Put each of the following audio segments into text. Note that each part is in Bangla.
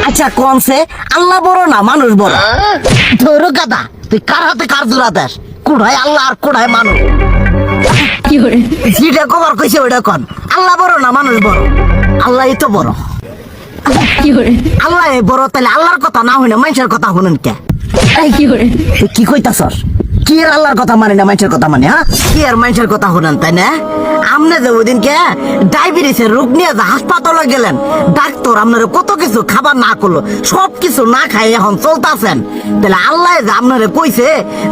আচ্ছা কোনছে আল্লাহ বড় না মানুষ বড়? ধরো গাদা, তুই কার হাতে কার জোড়া দেশ? কোড়ায় আল্লাহ আর কোড়ায় মানুষ। যেটা কবার কইছে ওইটা কন। আল্লাহ বড় না মানুষ বড়? আল্লাহই তো বড়। আল্লাহ বড়, তাহলে আল্লাহর কথা না হইনা মানুষের কথা শুনেন কে? তুই কি কইতাছস? কি আর আল্লাহর কথা মানে না মানুষের কথা মানে? হ্যাঁ, কি আর মানুষের কথা শুনেন তাই না? আমনে যে ওই দিনকে ডায়াবেটিসের রোগ নিয়ে যে হাসপাতালে গেলেন, ডাক্তার আপনার কত কিছু খাবার না করলো, সব কিছু না খাই এখন চলতেছেন। তাহলে আল্লাহ যে আপনারে কইছে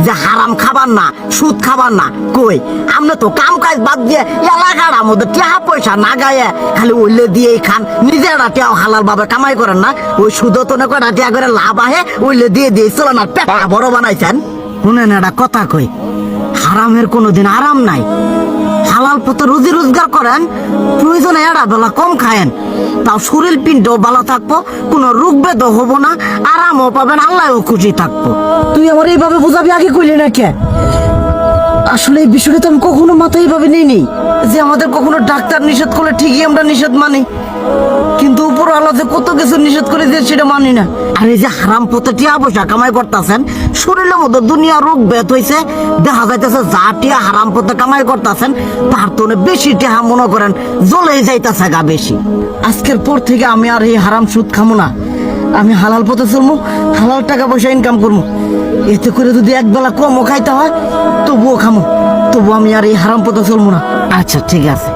যে হারাম খাবার না, সুদ খাবার না, কই আপনি তো কাম কাজ বাদ দিয়ে এলাকার আমাদের টাকা পয়সা না গায়ে খালি ওইলে দিয়েই খান, নিজেরা টেও হালাল ভাবে কামাই করেন না, ওই সুদও তো না কটা টিয়া করে লাভ আহে ওইলে দিয়ে দিয়ে চলেন আর পেটটা বড় বানাইছেন। শুনেন একটা কথা কই, হারামের কোনোদিন আরাম নাই। হালাল পথে রুজি রোজগার করেন, প্রয়োজনে এড়া বেলা কম খায়েন, তাও শরীর পিণ্ডও ভালো থাকবো, কোনো রোগ বেদও হবো না, আরামও পাবেন, আল্লাহও খুশি থাকবো। তুই আমার এইভাবে বুঝাবি আগে কইলি না কে? আসলে এই বিষয়টা তো আমি কখনো মাথায় এইভাবে নিইনি যে আমাদের কখনো ডাক্তার নিষেধ করলে ঠিকই আমরা নিষেধ মানি, কিন্তু উপর আল্লাহ যে কত কিছু নিষেধ করে দিয়ে সেটা মানি না। আর এই যে হারাম পথে টিয়া পয়সা কামাই করতেছেন, শরীরের মধ্যে দুনিয়া রোগ ব্যাত হয়েছে, দেখা যাইতেছে যা টিয়া হারাম পথে কামাই করতেছেন তার তো বেশি টিয়া মনে করেন জ্বলে যাইতেছে গা বেশি। আজকের পর থেকে আমি আর এই হারাম সুদ খামো না, আমি হালাল পথে চলবো, হালাল টাকা পয়সা ইনকাম করবো। এতে করে যদি একবেলা কমও খাইতে হয় তবুও খামো, তবু আমি আর এই হারাম পথে চলবো না। আচ্ছা ঠিক আছে।